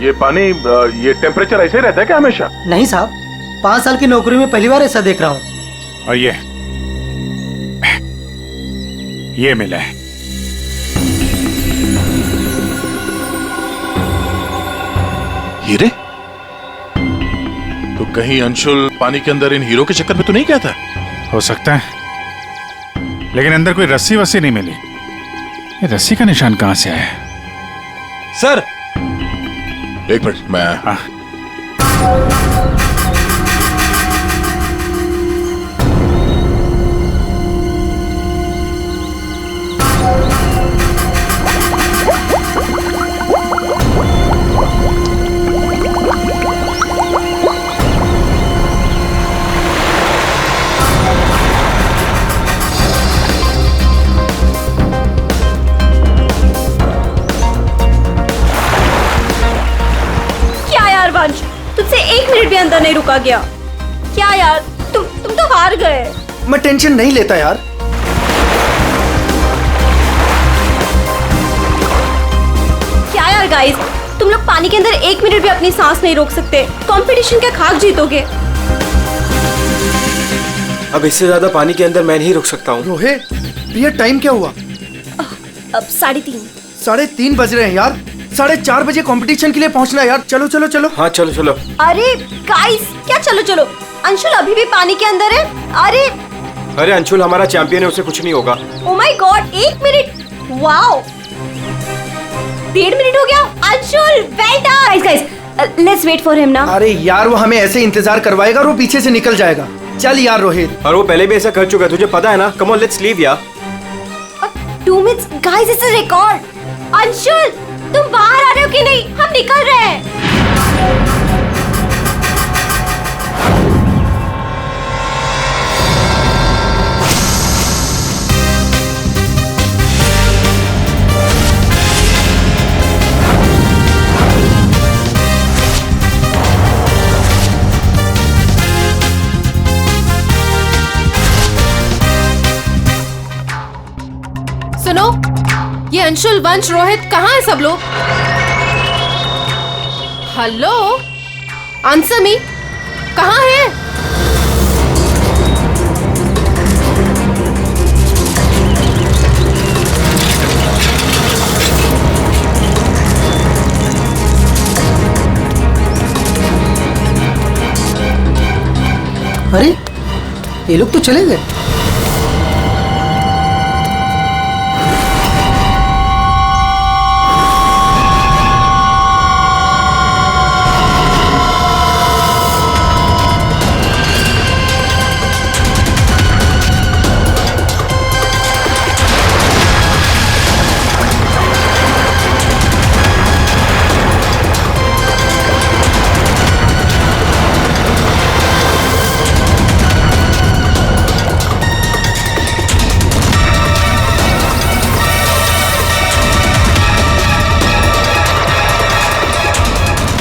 ये पानी ये टेम्परेचर ऐसे ही रहता है क्या हमेशा? नहीं साहब, 5 साल की नौकरी में पहली बार ऐसा देख रहा हूँ। और ये मिला है। हीरे? तो कहीं अंशुल पानी के अंदर इन हीरो के चक्कर में तो नहीं गया था? हो सकता है, लेकिन अंदर कोई रस्सी वस्सी नहीं मिली। ये रस्सी का निशान कहां से आया? सर, एक मिनट, मैं तुझसे 1 मिनट भी अंदर नहीं रुका गया। क्या यार, तुम तो हार गए। मैं टेंशन नहीं लेता यार। क्या यार गाइस, तुम लोग पानी के अंदर 1 मिनट भी अपनी सांस नहीं रोक सकते। कंपटीशन के खाक जीतोगे। अब इससे ज्यादा पानी के अंदर मैं नहीं रुक सकता हूँ। रोहित, प्रिया टाइम क्या हुआ? अब 3:30। 3:30 बज रहे हैं यार। 4:30 बजे कंपटीशन के लिए पहुंचना यार। चलो चलो चलो। हाँ चलो चलो। अरे गाइस, क्या चलो चलो? अंशुल अभी भी पानी के अंदर है। अरे अंशुल हमारा चैंपियन है, उसे कुछ नहीं होगा। Oh my God, 1 minute. Wow, 1.5 minute हो गया। Anshul well done. Guys, let's wait for him ना। अरे यार, वो हमें ऐसे इंतजार करवाएगा और वो पीछे से निकल जाएगा। चल यार रोहित। और वो पहले भी ऐसा कर चुका है, तुझे पता है ना। कम ऑन, लेट्स लीव यार। 2 minutes guys, it's a record. Anshul, तुम बाहर आ रहे हो कि नहीं? हम निकल रहे हैं। सुनो, ये अंशुल, वंश, रोहित कहाँ है सब लोग? हेलो, आंसर मी, कहाँ है? अरे ये लोग तो चले गए।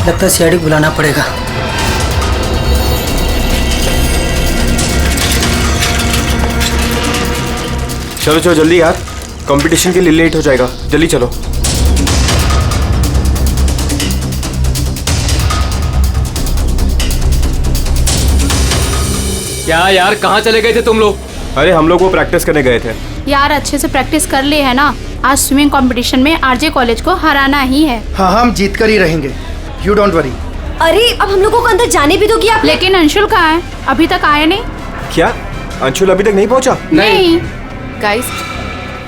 लगता है सीआईडी बुलाना पड़ेगा। चलो चलो जल्दी यार, कंपटीशन के लिए लेट हो जाएगा। जल्दी चलो। क्या यार, कहाँ चले गए थे तुम लोग? अरे हम लोग वो प्रैक्टिस करने गए थे यार। अच्छे से प्रैक्टिस कर ली है ना। आज स्विमिंग कंपटीशन में आरजे कॉलेज को हराना ही है। हाँ, हम जीत कर ही रहेंगे। You don't worry. अरे अब हम लोगों को अंदर जाने भी दोगी आप? लेकिन अंशुल कहाँ है? अभी तक आया नहीं। क्या अंशुल अभी तक नहीं पहुंचा? नहीं। गाइस,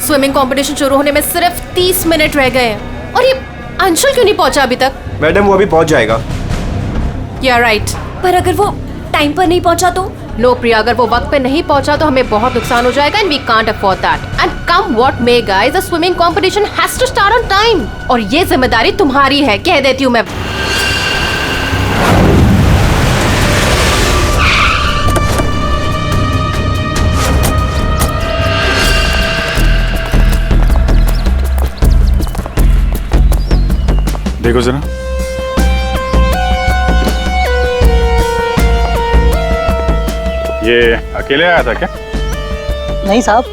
स्विमिंग कंपटीशन शुरू होने में सिर्फ 30 मिनट रह गए हैं और ये अंशुल क्यों नहीं पहुंचा अभी तक? मैडम वो अभी पहुंच जाएगा। या राइट। पर अगर वो टाइम पर नहीं पहुंचा तो? नो प्रिया, अगर वो वक्त पे नहीं पहुंचा तो हमें बहुत नुकसान हो जाएगा and we can't afford that. And come what may guys, the swimming competition has to start on time और ये जिम्मेदारी तुम्हारी है, कह देती हूँ मैं। देखो जरा, ये अकेले आया था क्या? नहीं साहब,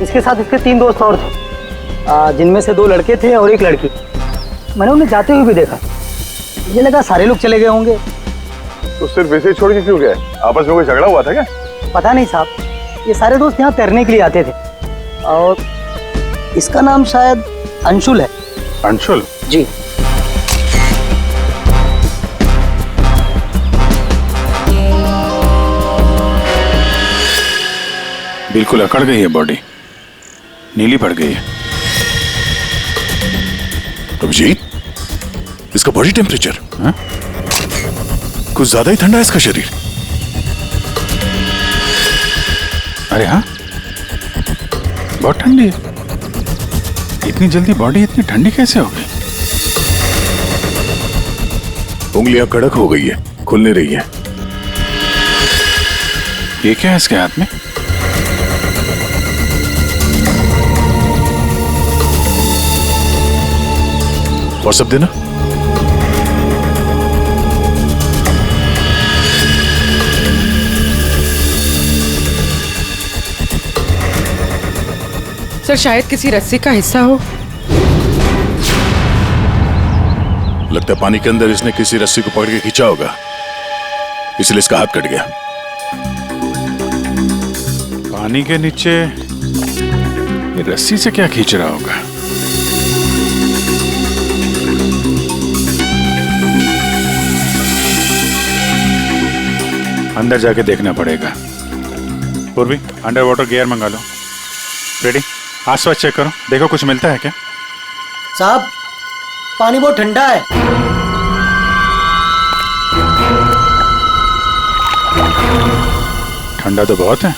इसके साथ इसके 3 दोस्त और थे, जिनमें से 2 लड़के थे और 1 लड़की। मैंने उन्हें जाते हुए भी देखा। मुझे लगा सारे लोग चले गए होंगे। तो सिर्फ वैसे ही छोड़ के क्यों गए? आपस में कोई झगड़ा हुआ था क्या? पता नहीं साहब, ये सारे दोस्त यहाँ तैरने के लिए आते थे और इसका नाम शायद अंशुल है। अंशुल? जी। बिल्कुल अकड़ गई है बॉडी, नीली पड़ गई है। अभिजीत, इसका बॉडी टेम्परेचर हाँ? कुछ ज्यादा ही ठंडा है इसका शरीर। अरे हाँ, बहुत ठंडी है। इतनी जल्दी बॉडी इतनी ठंडी कैसे हो गई? उंगलियां कड़क हो गई है, खुल नहीं रही है। ये क्या है इसके हाथ में? और सब देना। सर शायद किसी रस्सी का हिस्सा हो। लगता है पानी के अंदर इसने किसी रस्सी को पकड़ के खींचा होगा, इसलिए इसका हाथ कट गया। पानी के नीचे ये रस्सी से क्या खींच रहा होगा? अंदर जाके देखना पड़ेगा। पूर्वी, अंडर वाटर गियर मंगा लो। रेडी? आसपास चेक करो, देखो कुछ मिलता है क्या? साहब, पानी बहुत ठंडा है। ठंडा तो बहुत है।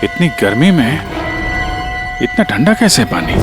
इतनी गर्मी में इतना ठंडा कैसे पानी?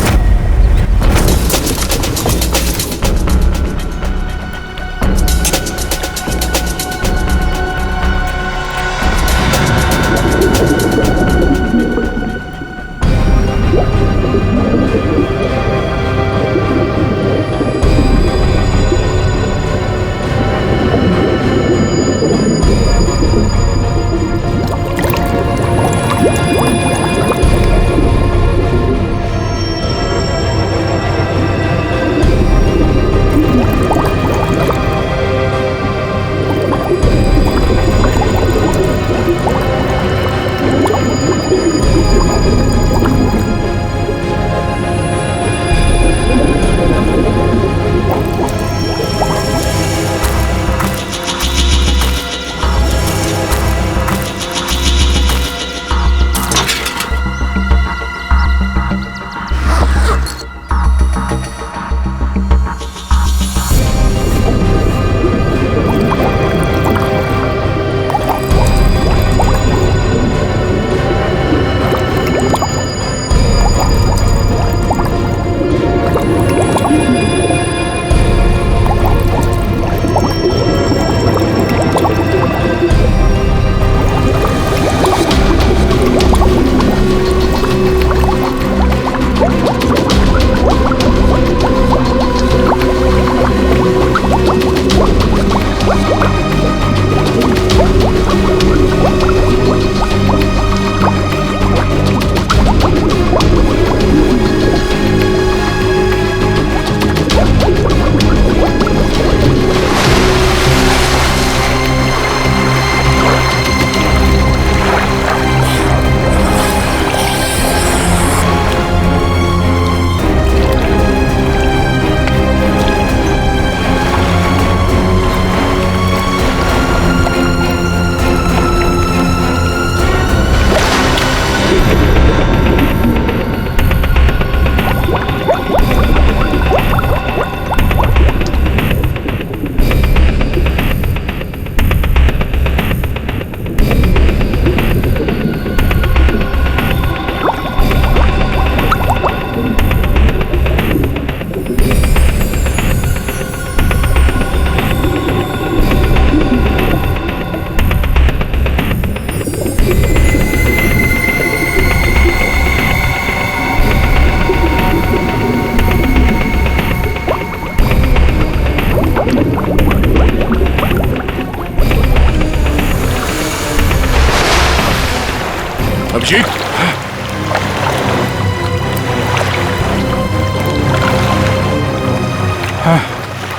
अभिजीत,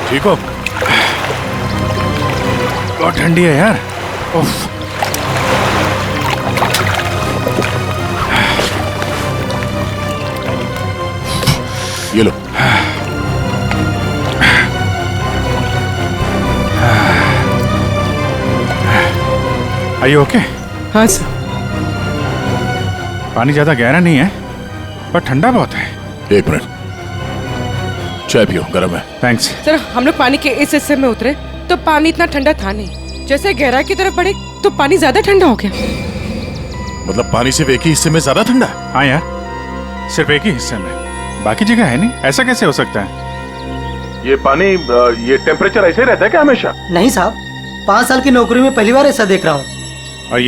ठीक हो? बहुत ठंडी है यार। उफ। ये लो। Are you okay? हाँ सर। पानी ज्यादा गहरा नहीं है पर ठंडा बहुत है। एक मिनट, चाय पियो, गर्म है। थैंक्स। सर हम लोग पानी के इस हिस्से में उतरे तो पानी इतना ठंडा था नहीं, जैसे गहराई की तरफ बढ़े तो पानी ज्यादा ठंडा हो गया। मतलब पानी सिर्फ एक ही हिस्से में ज्यादा ठंडा है? हाँ यार, सिर्फ एक ही हिस्से में, बाकी जगह है नहीं। ऐसा कैसे हो सकता है? ये पानी, ये टेम्परेचर ऐसे ही रहता है क्या हमेशा? नहीं साहब, 5 साल की नौकरी में पहली बार ऐसा देख रहा हूँ। और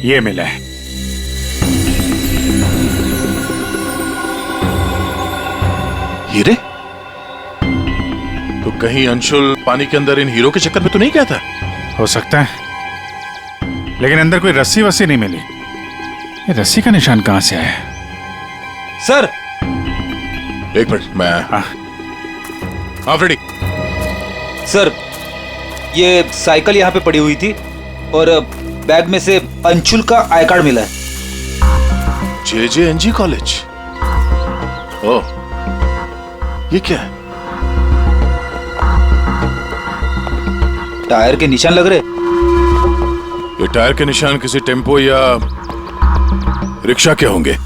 ये मिला है। हीरे? तो कहीं अंशुल पानी के अंदर इन हीरो के चक्कर में तो नहीं गया था? हो सकता है, लेकिन अंदर कोई रस्सी वस्सी नहीं मिली। ये रस्सी का निशान कहां से आया? सर एक मिनट, मैं हाँ फ्रेडी। सर ये साइकिल यहाँ पे पड़ी हुई थी और बैग में से अंशुल का आई कार्ड मिला है। JJNG college? ओह, ये क्या है? टायर के निशान लग रहे। ये टायर के निशान किसी टेम्पो या रिक्शा के होंगे।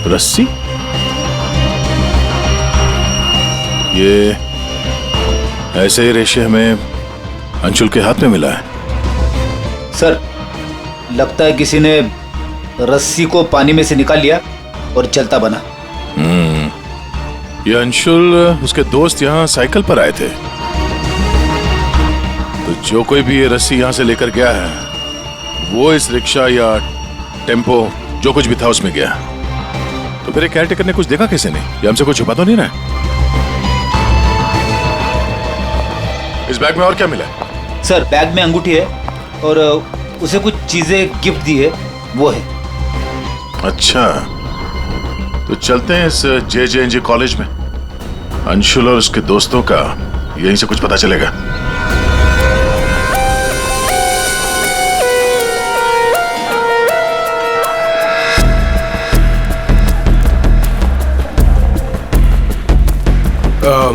रस्सी? ये ऐसे ही रेशे हमें अंशुल के हाथ में मिला है। सर लगता है किसी ने रस्सी को पानी में से निकाल लिया और चलता बना। ये अंशुल, उसके दोस्त यहाँ साइकिल पर आए थे, तो जो कोई भी ये रस्सी यहाँ से लेकर गया है वो इस रिक्शा या टेम्पो जो कुछ भी था उसमें गया। तो फिर केयरटेकर ने कुछ देखा कैसे नहीं? ये हमसे कुछ छुपा तो नहीं रहा? इस बैग में और क्या मिला? सर बैग में अंगूठी है और उसे कुछ चीजें गिफ्ट दी है, वो है। अच्छा, तो चलते हैं इस JJNG कॉलेज में। अंशुल और उसके दोस्तों का यहीं से कुछ पता चलेगा।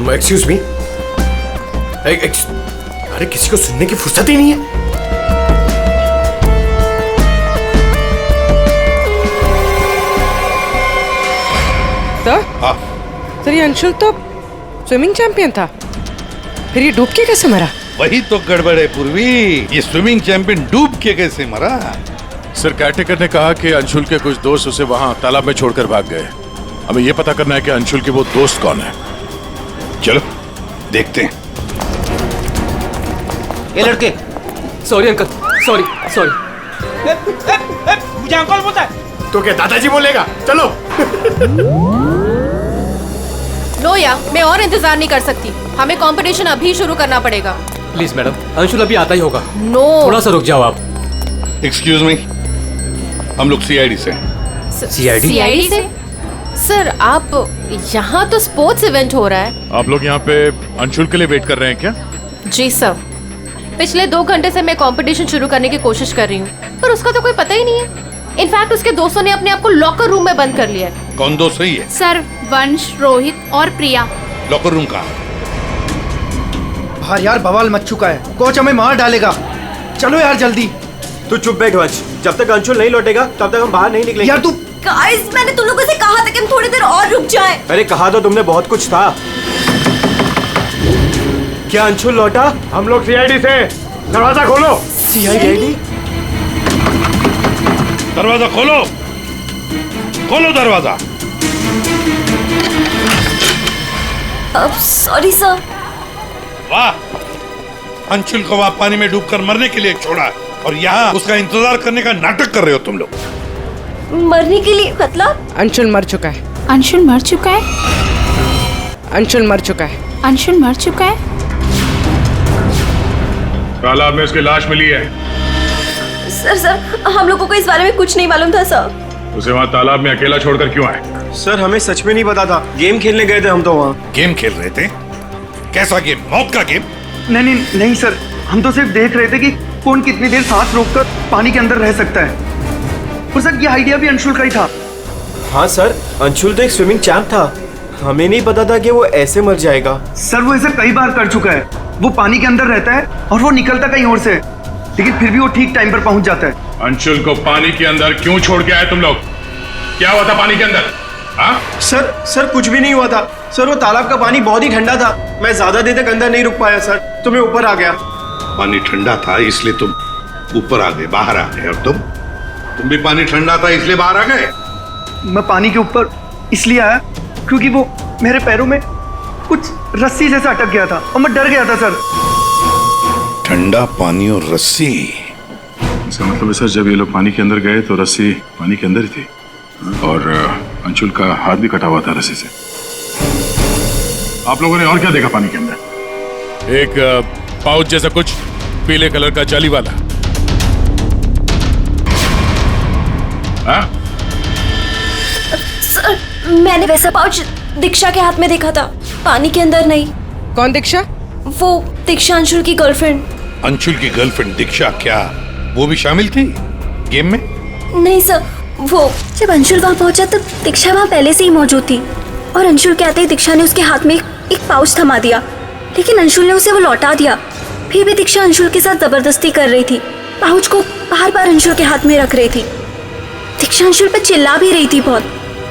Excuse me. अरे किसी को सुनने की फुर्सत ही नहीं है। सर सर ये अंशुल तो स्विमिंग चैंपियन था, फिर ये डूब के कैसे मरा? वही तो गड़बड़ है पूर्वी, ये स्विमिंग चैंपियन डूब के कैसे मरा? सर केयरटेकर ने कहा कि अंशुल के कुछ दोस्त उसे वहां तालाब में छोड़कर भाग गए। हमें यह पता करना है कि अंशुल के वो दोस्त कौन है। चलो देखते हैं। ये लड़के। Sorry uncle, sorry sorry. मुझे अंकल बोलता है तो क्या दादाजी बोलेगा? चलो। नो यार, मैं और इंतजार नहीं कर सकती, हमें कंपटीशन अभी शुरू करना पड़ेगा। प्लीज मैडम, अंशुल अभी आता ही होगा। नो, थोड़ा सा रुक जाओ आप। एक्सक्यूज मी, हम लोग CID से। CID से? सर आप यहाँ तो स्पोर्ट्स इवेंट हो रहा है। आप लोग यहाँ पे अंशुल के लिए वेट कर रहे हैं क्या? जी सर, पिछले 2 घंटे से मैं कंपटीशन शुरू करने की कोशिश कर रही हूँ, पर उसका तो कोई पता ही नहीं है। इनफैक्ट उसके दोस्तों ने अपने आप को लॉकर रूम में बंद कर लिया है। कौन दोस्त सही है? सर वंश, रोहित और प्रिया। लॉकर रूम कहाँ? बाहर यार बवाल मच चुका है, कोच हमें मार डालेगा। चलो यार जल्दी। तू चुप बैठ वंश, जब तक अंशुल नहीं लौटेगा तब तक हम बाहर नहीं निकलेंगे। यार तू। गाइस मैंने तुम लोगों से कहा था कि हम थोड़ी देर और रुक जाएं। अरे कहा तो तुमने बहुत कुछ था। क्या अंशुल लौटा? हम लोग CID से। दरवाजा खोलो। CID? दरवाजा खोलो, खोलो दरवाजा। अब सॉरी सर। वाह, अंशुल को वहां पानी में डूबकर मरने के लिए छोड़ा और यहाँ उसका इंतजार करने का नाटक कर रहे हो तुम लोग। मरने के लिए मतलब? अंशुल मर चुका है। अंशुल मर चुका है। अंशुल मर चुका है। अंशुल मर चुका है। तालाब में उसकी लाश मिली है। सर हम लोगों को इस बारे में कुछ नहीं मालूम था सर। उसे वहाँ तालाब में अकेला छोड़कर क्यों आए? सर हमें सच में नहीं पता था, गेम खेलने गए थे हम तो वहाँ। गेम खेल रहे थे? कैसा गेम? मौत का गेम? नहीं सर, हम तो सिर्फ देख रहे थे कि कौन कितनी देर सांस रोककर पानी के अंदर रह सकता है। और सर ये आइडिया भी अंशुल का ही था। हाँ सर, अंशुल तो एक स्विमिंग चैंप था, हमें नहीं पता था कि वो ऐसे मर जाएगा। सर वो ऐसा कई बार कर चुका है। वो पानी के अंदर रहता है और वो निकलता कहीं और से, लेकिन फिर भी वो ठीक टाइम पर पहुंच जाता है। अंशुल को पानी के अंदर क्यों छोड़ के आए तुम लोग? क्या हुआ था पानी के अंदर? हाँ? सर कुछ भी नहीं हुआ था सर, वो तालाब का पानी बहुत ही ठंडा था, मैं ज्यादा देर तक अंदर नहीं रुक पाया सर, तो मैं ऊपर आ गया। पानी ठंडा था इसलिए तुम ऊपर आ गए, बाहर आ गए। और तुम भी पानी ठंडा था इसलिए बाहर आ गए? मैं पानी के ऊपर इसलिए आया क्योंकि वो मेरे पैरों में कुछ रस्सी जैसा अटक गया था और मैं डर गया था सर। ठंडा पानी और रस्सी? इसका मतलब है सर, जब ये लोग पानी के अंदर गए तो रस्सी पानी के अंदर ही थी और अंशुल का हाथ भी कटा हुआ था रस्सी से। आप लोगों ने और क्या देखा पानी के अंदर? एक पाउच जैसा कुछ पीले कलर का जाली वाला। हाँ? सर मैंने वैसा पाउच दीक्षा के हाथ में देखा था, पानी के अंदर नहीं। कौन दीक्षा? वो दीक्षा अंशुल की गर्लफ्रेंड। अंशुल की गर्लफ्रेंड दीक्षा, क्या वो भी शामिल थी गेम में? नहीं सर, वो जब अंशुल वहाँ पहुंचा तब दीक्षा वहाँ पहले से ही मौजूद थी और अंशुल के आते ही दीक्षा ने उसके हाथ में एक पाउच थमा दिया, लेकिन अंशुल ने उसे वो लौटा दिया। फिर भी दीक्षा अंशुल के साथ जबरदस्ती कर रही थी, पाउच को बार बार अंशुल के हाथ में रख रही थी। दीक्षा अंशुल पर चिल्ला भी रही थी बहुत,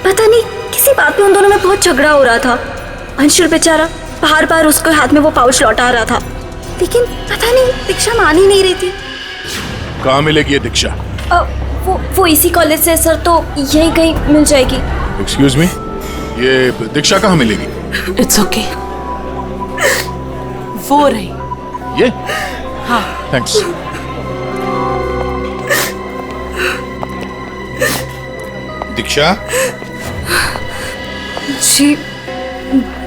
पता नहीं किसी बात पे उन दोनों में बहुत झगड़ा हो रहा था। अंशुल बेचारा बार बार उसके हाथ में वो पाउच लौटा रहा था, लेकिन पता नहीं दीक्षा मान ही नहीं रही थी। कहाँ मिलेगी ये दीक्षा? वो इसी कॉलेज से सर, तो यहीं कहीं मिल जाएगी। एक्सक्यूज मी, ये दीक्षा कहाँ मिलेगी? इट्स ओके, वो रही। ये? हाँ थैंक्स। दीक्षा?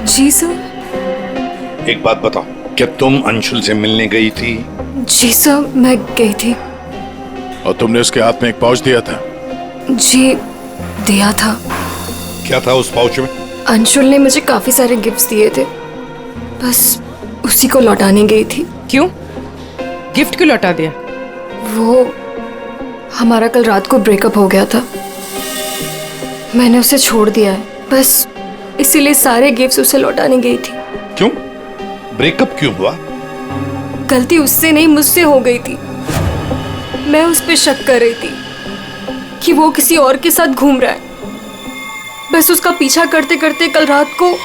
जी सर। एक बात बताओ, क्या तुम अंशुल से मिलने गई थी? जी सर, मैं गई थी। और तुमने उसके हाथ में एक पाउच दिया था? जी दिया था। क्या था उस पाउच में? अंशुल ने मुझे काफी सारे गिफ्ट्स दिए थे, बस उसी को लौटाने गई थी। क्यों? गिफ्ट क्यों लौटा दिया? वो हमारा कल रात को ब्रेकअप हो गया था, मैंने उसे छोड़ दिया है, बस इसीलिए सारे गिफ्ट्स उसे लौटाने गई थी। क्यों? ब्रेकअप क्यों हुआ? गलती उससे नहीं मुझसे हो गई थी। मैं उस पे शक कर रही थी कि वो किसी और के साथ घूम रहा है, बस उसका पीछा करते करते कल रात को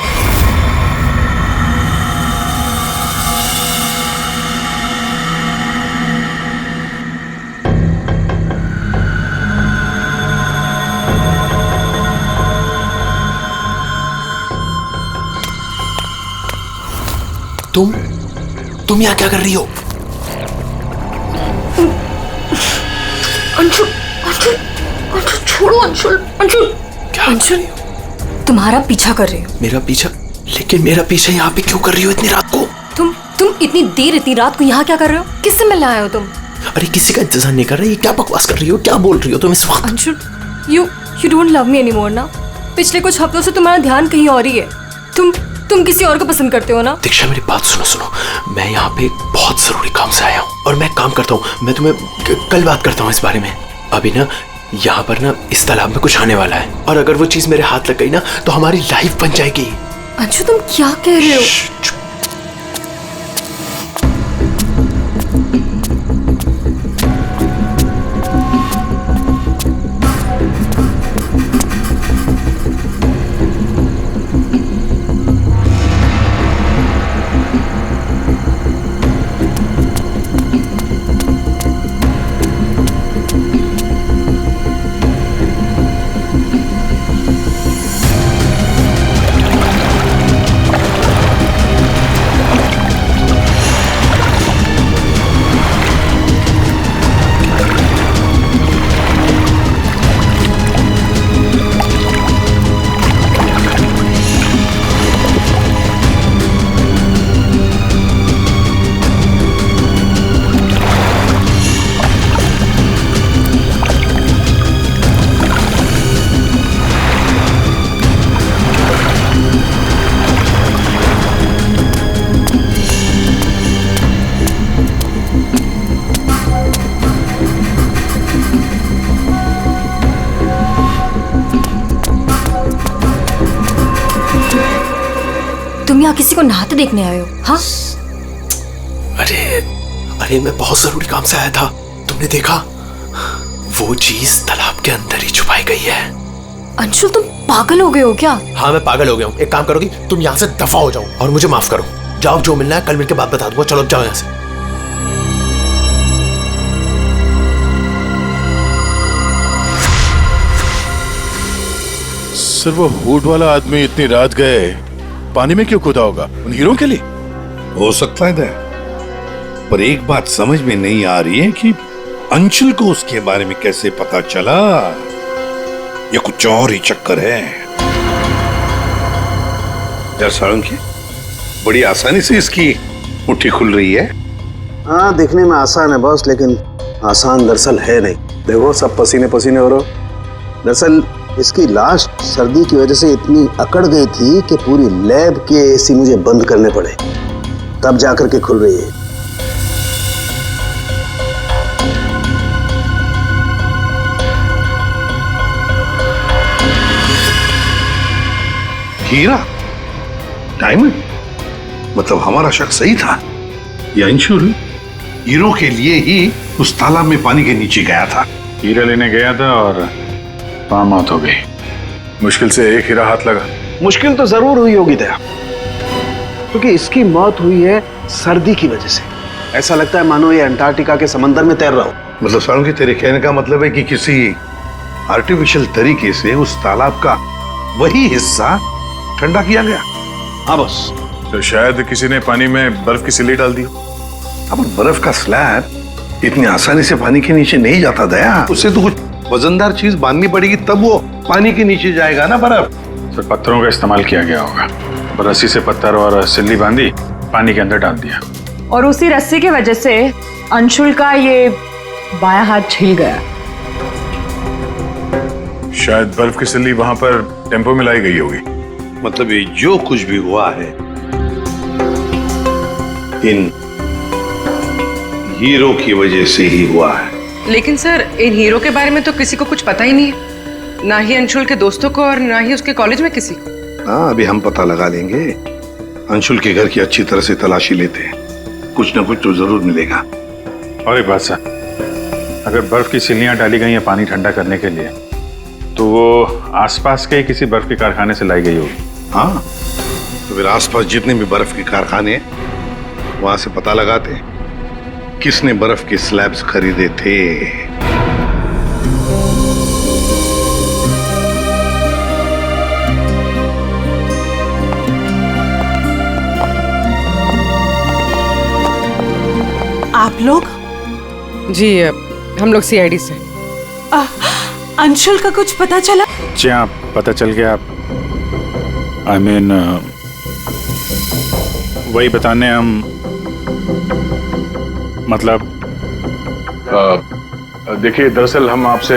तुम यहाँ क्या कर रही हो? अंशुल, अंशुल, अंशुल छोड़ो अंशुल, अंशुल, अंशुल, तुम्हारा पीछा कर रही हो। मेरा पीछा? लेकिन मेरा पीछा यहाँ पे क्यों कर रही हो इतनी रात को? तुम इतनी देर इतनी रात को यहाँ क्या कर रहे हो? किससे मिलने आए हो तुम? अरे किसी का इंतजार नहीं कर रही, क्या बकवास कर रही हो, क्या बोल रही हो तुम इस वक्त? Anshul, you don't love me anymore ना? पिछले कुछ हफ्तों से तुम्हारा ध्यान कहीं और ही है। तुम किसी और को पसंद करते हो ना? दीक्षा मेरी बात सुनो, मैं यहाँ पे बहुत जरूरी काम से आया हूँ और मैं काम करता हूँ, मैं तुम्हें कल बात करता हूँ इस बारे में। अभी ना यहाँ पर ना इस तालाब में कुछ आने वाला है और अगर वो चीज मेरे हाथ लग गई ना तो हमारी लाइफ बन जाएगी। अंशु तुम क्या कह रहे हो? किसी को नहाते देखने आए हो? हाँ, अरे मैं बहुत जरूरी काम से आया था। तुमने देखा? वो चीज तालाब के अंदर ही छुपाई गई है। अंशुल तुम पागल हो गए हो क्या? हाँ मैं पागल हो गया हूँ। एक काम करोगी, तुम यहाँ से दफा हो जाओ और मुझे माफ करो। जाओ, जो मिलना है कल मिलकर बात बता दूंगा। चलो जाओ यहाँ से। सर वो हुड वाला आदमी इतनी रात गए पानी में क्यों कूदा होगा? उन हीरो के लिए हो सकता है, पर एक बात समझ में नहीं आ रही है कि अंशुल को उसके बारे में कैसे पता चला। या कुछ और ही चक्कर है। यार सारंगी, बड़ी आसानी से इसकी मुट्ठी खुल रही है। हाँ दिखने में आसान है बॉस, लेकिन आसान दरअसल है नहीं। देखो सब पसीने पसीने हो रहे हो। दरअसल इसकी लाश सर्दी की वजह से इतनी अकड़ गई थी कि पूरी लैब के एसी मुझे बंद करने पड़े, तब जाकर के खुल रही है। हीरा, डायमंड, मतलब हमारा शक सही था। ये अंशुल हीरो के लिए ही उस तालाब में पानी के नीचे गया था। हीरा लेने गया था और वहां मौत हो गई। मुश्किल से एक हीरा हाथ लगा। मुश्किल तो जरूर हुई होगी दया, क्योंकि इसकी मौत हुई है सर्दी की वजह से। ऐसा लगता है मानो ये अंटार्कटिका के समंदर में तैर रहा हो। मतलब सारंगी, तेरे कहने का मतलब है कि किसी आर्टिफिशियल तरीके से उस तालाब का वही हिस्सा ठंडा किया गया। हाँ बस। तो शायद किसी ने पानी में बर्फ की सिल्ली डाल दी। अब बर्फ का स्लैब इतनी आसानी से पानी के नीचे नहीं जाता दया। उससे तो कुछ वजनदार चीज बांधनी पड़ेगी, तब वो पानी के नीचे जाएगा ना बर्फ। तो पत्थरों का इस्तेमाल किया गया होगा। रस्सी से पत्थर और सिल्ली बांधी, पानी के अंदर डाल दिया। और उसी रस्सी की वजह से अंशुल का ये बायां हाथ छिल गया। शायद बर्फ की सिल्ली वहां पर टेम्पो में लाई गई होगी। मतलब ये जो कुछ भी हुआ है इन हीरो की वजह से ही हुआ है। लेकिन सर इन हीरो के बारे में तो किसी को कुछ पता ही नहीं है, ना ही अंशुल के दोस्तों को और ना ही उसके कॉलेज में किसी को। हाँ अभी हम पता लगा लेंगे। अंशुल के घर की अच्छी तरह से तलाशी लेते हैं, कुछ ना कुछ तो जरूर मिलेगा। और एक बात सर, अगर बर्फ की सिल्लियां डाली गई हैं पानी ठंडा करने के लिए, तो वो आसपास के किसी बर्फ के कारखाने से लाई गई होगी। हाँ तो फिर आसपास जितने भी बर्फ के कारखाने हैं वहां से पता लगाते हैं किसने बर्फ के स्लैब्स खरीदे थे। आप लोग? जी हम लोग सीआईडी से। अंशुल का कुछ पता चला? जी हाँ, पता चल गया। आई मीन वही बताने हम, मतलब देखिए दरअसल हम आपसे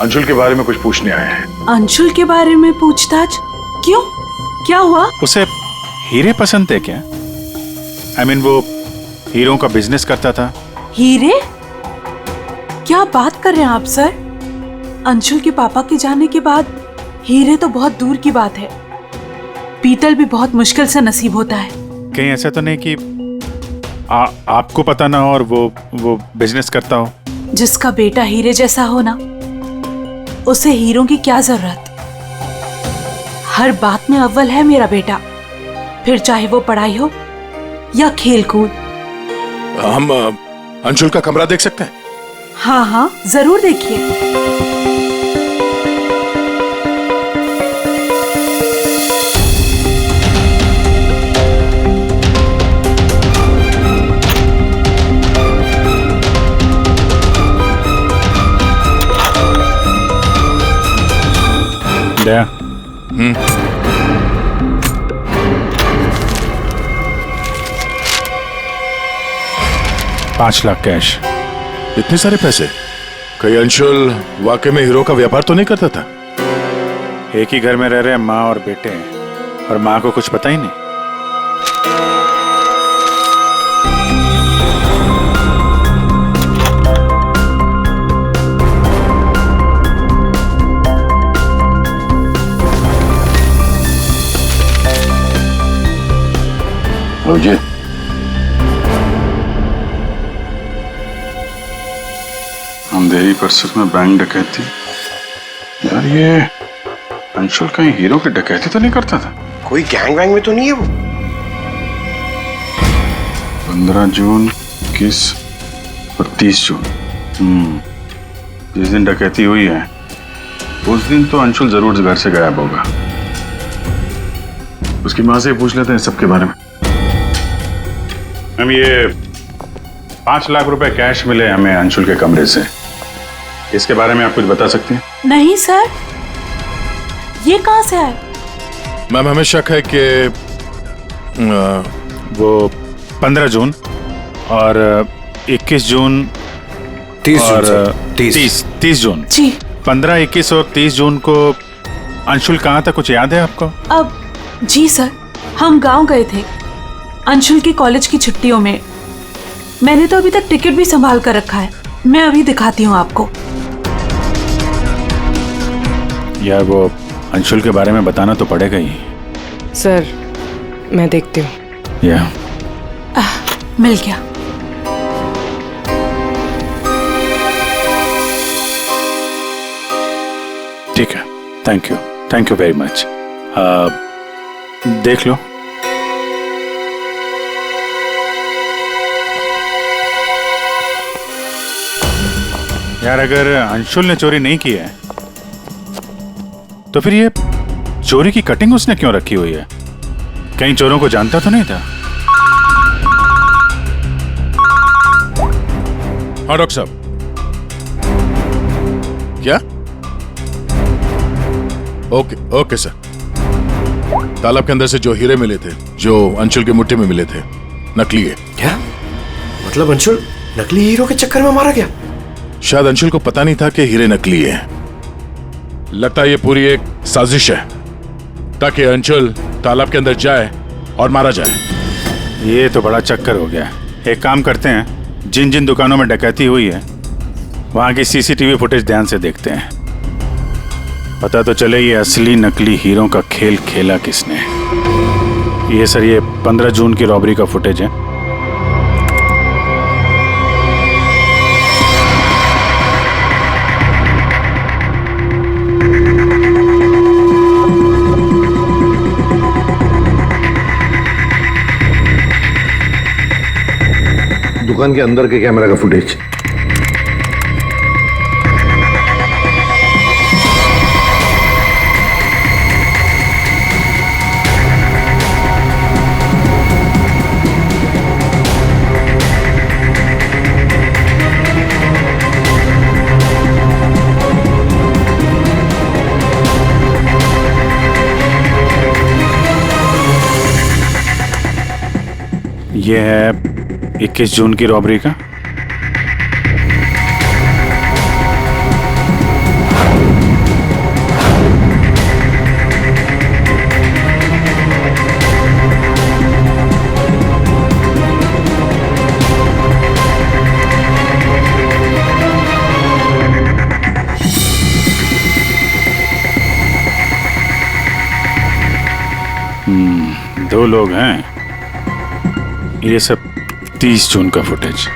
अंशुल के बारे में कुछ पूछने आए हैं। अंशुल के बारे में पूछताछ? क्यों, क्या हुआ? उसे हीरे पसंद थे क्या? आई मीन वो हीरो का बिजनेस करता था। हीरे? क्या बात कर रहे हैं आप सर? अंशुल के पापा के जाने के बाद हीरे तो बहुत दूर की बात है। पीतल भी बहुत मुश्किल से नसीब होता है। कहीं ऐसा तो नहीं कि आपको पता ना हो और वो बिजनेस करता हो? जिसका बेटा हीरे जैसा हो ना, उसे हीरो की क्या जरूरत। हर बात में अव्वल है मेरा बेटा, फिर चाहे वो पढ़ाई हो या खेल कूद। हम अंशुल का कमरा देख सकते हैं? हाँ हाँ जरूर देखिए। दया। 5 लाख कैश। इतने सारे पैसे? कहीं अंशुल वाकई में हीरो का व्यापार तो नहीं करता था? एक ही घर में रह रहे हैं माँ और बेटे हैं, और माँ को कुछ पता ही नहीं। खोजिए। अंधेरी परिसर में बैंक डकैती। यार ये अंशुल कहीं हीरो की डकैती तो नहीं करता था? कोई गैंग वैंग में तो नहीं है वो? 15 जून, 21 और 30 जून। जिस दिन डकैती हुई है उस दिन तो अंशुल जरूर घर से गायब होगा। उसकी माँ से पूछ लेते हैं सबके बारे में। हम ये 5 लाख रुपए कैश मिले हमें अंशुल के कमरे से, इसके बारे में आप कुछ बता सकती हैं? नहीं सर, ये कहाँ से आए? मैम हमें शक है कि वो 15 जून और 21 जून 30 जून जी। 15, 21 और 30 जून को अंशुल कहाँ था, कुछ याद है आपको? अब जी सर, हम गांव गए थे अंशुल की कॉलेज की छुट्टियों में। मैंने तो अभी तक टिकट भी संभाल कर रखा है, मैं अभी दिखाती हूँ आपको। यार वो अंशुल के बारे में बताना तो पड़ेगा ही। सर मैं देखती हूँ। या मिल गया। ठीक है, थैंक यू वेरी मच। देख लो। यार अगर अंशुल ने चोरी नहीं की है तो फिर ये चोरी की कटिंग उसने क्यों रखी हुई है? कहीं चोरों को जानता तो नहीं था? हाँ डॉक्टर साहब। क्या? Okay sir. तालाब के अंदर से जो हीरे मिले थे, जो अंशुल की मुट्ठी में मिले थे, नकली है। क्या मतलब? अंशुल नकली हीरो के चक्कर में मारा गया? शायद अंशुल को पता नहीं था कि हीरे नकली है। लगता है ये पूरी एक साजिश है ताकि अंशुल तालाब के अंदर जाए और मारा जाए। ये तो बड़ा चक्कर हो गया। एक काम करते हैं, जिन जिन दुकानों में डकैती हुई है वहां की सीसीटीवी फुटेज ध्यान से देखते हैं, पता तो चले ये असली नकली हीरो का खेल खेला किसने। ये सर, ये 15 जून की रॉबरी का फुटेज है। दुकान के अंदर के कैमरा का फुटेज। ये है 21 जून की रॉबरी का। दो लोग हैं। ये सब 30 जून का फुटेज।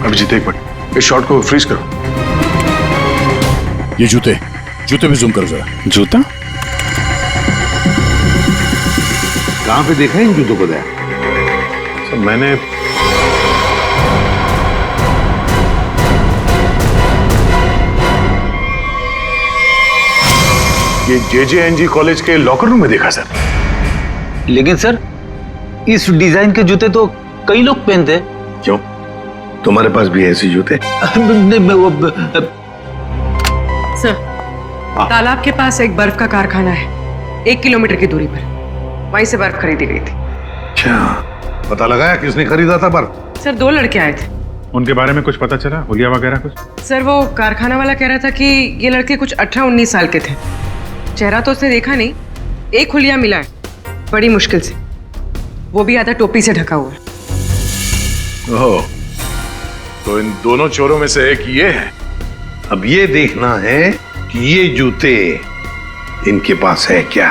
अभिजीत एक मिनट, इस शॉट को फ्रीज करो। ये जूते भी जूम करो जरा। जूता कहां पे देखा है इन जूतों को? दया सर मैंने ये JJNG कॉलेज के लॉकर रूम में देखा सर। लेकिन सर इस डिजाइन के जूते तो कई लोग पहनते हैं। क्यों, तुम्हारे पास भी ऐसे जूते? सर तालाब के पास एक बर्फ का कारखाना है, 1 किलोमीटर की दूरी पर। वहीं से बर्फ खरीदी गई थी। अच्छा, पता लगाया किसने खरीदा था बर्फ? सर 2 लड़के आए थे। उनके बारे में कुछ पता चला? हुलिया वगैरह कुछ? सर वो कारखाना वाला कह रहा था कि ये लड़के कुछ 18-19 साल के थे। चेहरा तो उसने देखा नहीं, एक हुलिया मिला है बड़ी मुश्किल से, वो भी आधा टोपी से ढका हुआ है। ओह, तो इन दोनों चोरों में से एक ये है। अब ये देखना है कि ये जूते इनके पास है क्या।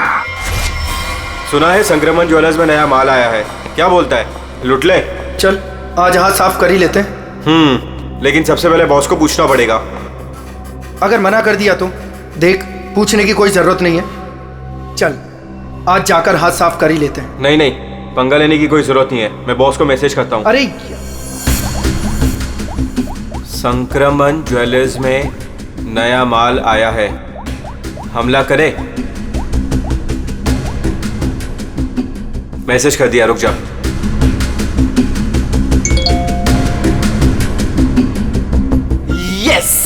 सुना है संक्रमण ज्वेलर्स में नया माल आया है, क्या बोलता है, लुट ले? चल आज हाथ साफ कर ही लेते हैं। लेकिन सबसे पहले बॉस को पूछना पड़ेगा। अगर मना कर दिया तो देख, पूछने की कोई जरूरत नहीं है। चल आज जाकर हाथ साफ कर ही लेते हैं। नहीं नहीं, पंगा लेने की कोई जरूरत नहीं है, मैं बॉस को मैसेज करता हूँ। अरे संक्रमण ज्वेलर्स में नया माल आया है, हमला करे। मैसेज कर दिया, रुक जा। यस।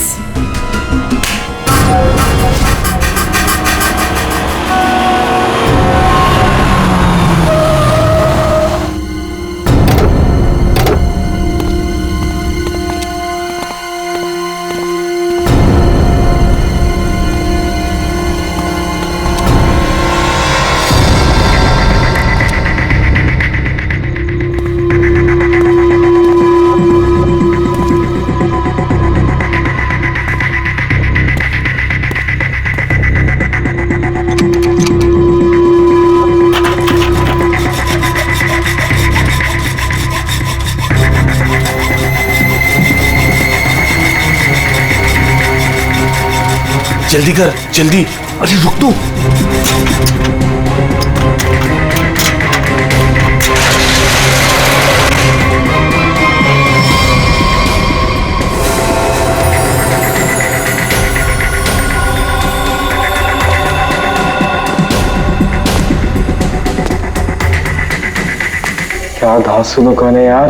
जल्दी कर, जल्दी। अरे रुक तू। क्या धांसू दुकान है यार,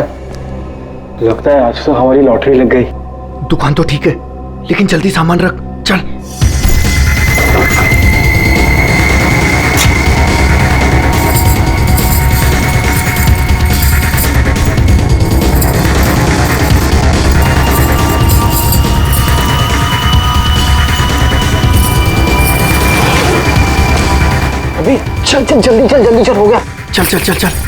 लगता है आज तो हमारी लॉटरी लग गई। दुकान तो ठीक है, लेकिन जल्दी सामान रख, चल। अभी चल चल, जल्दी चल, जल्दी चल, हो गया। चल चल चल चल।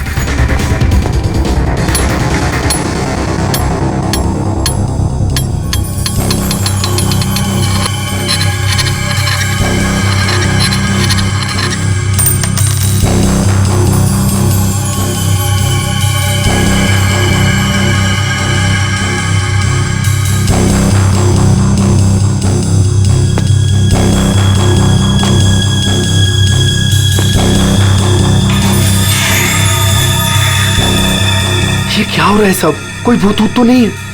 ये क्या हो रहा है सब? कोई भूत तो नहीं है?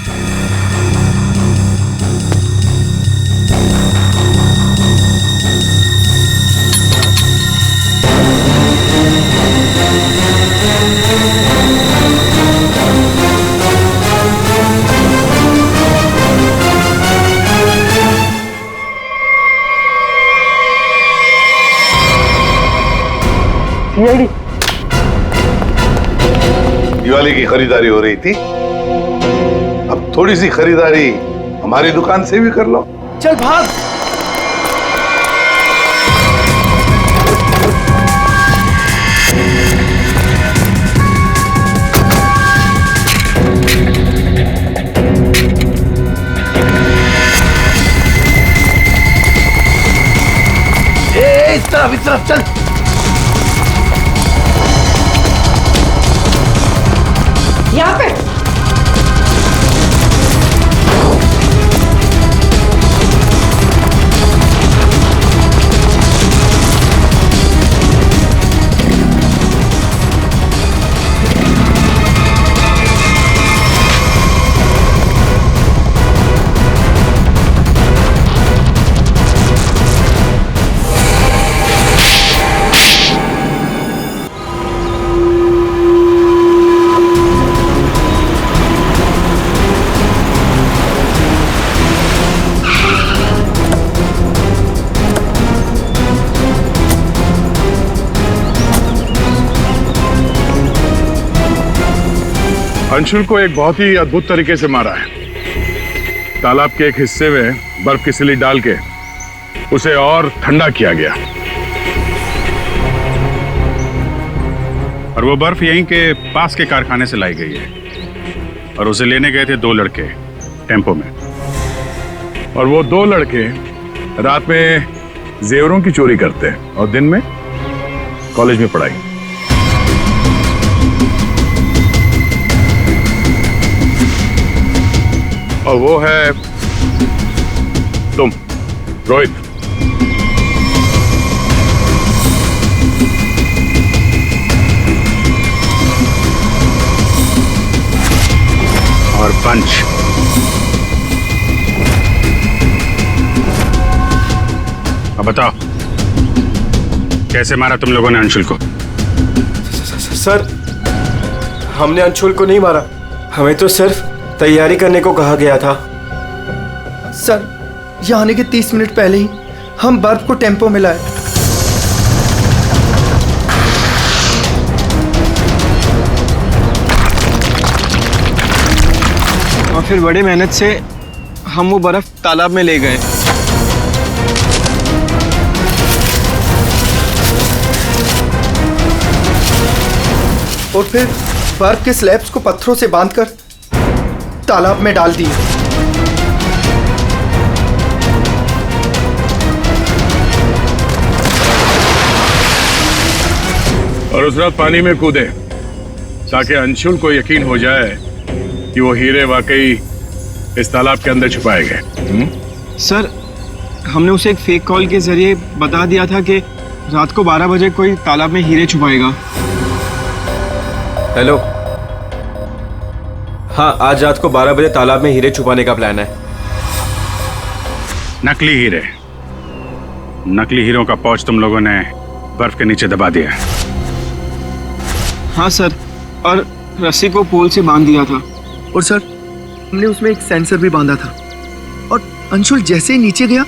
सीआईडी दिवाली की खरीदारी हो रही थी, अब थोड़ी सी खरीदारी हमारी दुकान से भी कर लो। चल भाग। इस तरफ चल। यहाँ पे अंशुल को एक बहुत ही अद्भुत तरीके से मारा है। तालाब के एक हिस्से में बर्फ की सिल्ली डाल के उसे और ठंडा किया गया, और वो बर्फ यहीं के पास के कारखाने से लाई गई है। और उसे लेने गए थे 2 लड़के टेम्पो में। और वो 2 लड़के रात में जेवरों की चोरी करते हैं और दिन में कॉलेज में पढ़ाई। और वो है तुम, रोहित। और पंच। अब बताओ, कैसे मारा तुम लोगों ने अंशुल को? सर, हमने अंशुल को नहीं मारा, हमें तो सिर्फ तैयारी करने को कहा गया था। सर, यहाँ आने के 30 मिनट पहले ही हम बर्फ को टेम्पो में लाए। और फिर बड़े मेहनत से हम वो बर्फ तालाब में ले गए। और फिर बर्फ के स्लैब्स को पत्थरों से बांधकर तालाब में डाल दिए। और उस रात पानी में कूदे ताकि अंशुल को यकीन हो जाए कि वो हीरे वाकई इस तालाब के अंदर छुपाए गए। सर, हमने उसे एक फेक कॉल के जरिए बता दिया था कि रात को 12 बजे कोई तालाब में हीरे छुपाएगा। हेलो, हाँ, आज रात को 12 बजे तालाब में हीरे छुपाने का प्लान है। नकली हीरे, नकली हीरों का पाउच तुम लोगों ने बर्फ के नीचे दबा दिया। हाँ सर, और रस्सी को पोल से बांध दिया था। और सर, हमने उसमें एक सेंसर भी बांधा था। और अंशुल जैसे ही नीचे गया,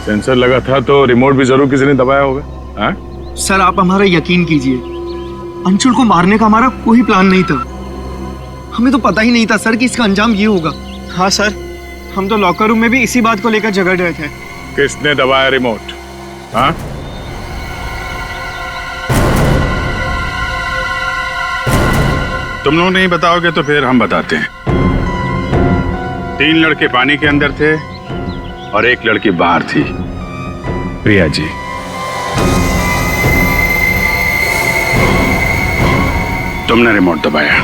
सेंसर लगा था तो रिमोट भी जरूर किसी ने दबाया होगा। हाँ? सर, आप हमारा यकीन कीजिए, अंशुल को मारने का हमारा कोई प्लान नहीं था। हमें तो पता ही नहीं था सर कि इसका अंजाम ये होगा। हाँ सर, हम तो लॉकर रूम में भी इसी बात को लेकर झगड़ रहे थे। किसने दबाया रिमोट? हाँ? तुम लोग नहीं बताओगे तो फिर हम बताते हैं। 3 लड़के पानी के अंदर थे और 1 लड़की बाहर थी, प्रिया जी। तुमने रिमोट दबाया।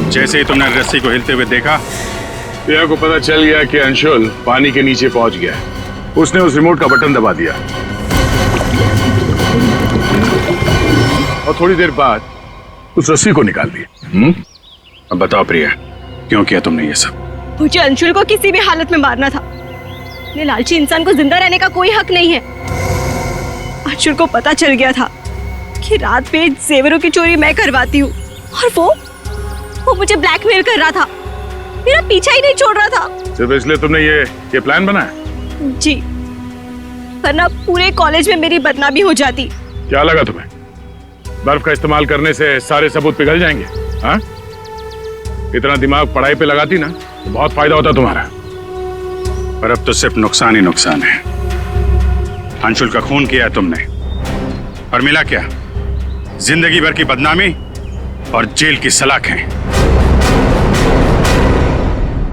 जैसे ही तुमने रस्सी को हिलते हुए देखा, प्रिया को पता चल गया कि अंशुल पानी के नीचे पहुंच गया। उसने उस रिमोट का बटन दबा दिया और थोड़ी देर बाद उस रस्सी को निकाल दिया। अब बताओ प्रिया, क्यों किया तुमने ये सब? मुझे अंशुल को किसी भी हालत में मारना था। ये लालची इंसान को जिंदा रहने का कोई हक नहीं है। अंशुल को पता चल गया था कि रात में जेवरों की चोरी मैं करवाती हूँ और वो मुझे ब्लैकमेल कर रहा था, मेरा पीछा ही नहीं छोड़ रहा था। सिर्फ इसलिए तुमने ये प्लान बनाया? जी, वरना पूरे कॉलेज में मेरी बदनामी हो जाती। क्या लगा तुम्हें बर्फ का इस्तेमाल करने से सारे सबूत पिघल जाएंगे? हाँ? इतना दिमाग पढ़ाई पे लगाती ना तो बहुत फायदा होता तुम्हारा। पर अब तो सिर्फ नुकसान ही नुकसान है। अंशुल का खून किया है तुमने और मिला क्या? जिंदगी भर की बदनामी और जेल की सलाखें।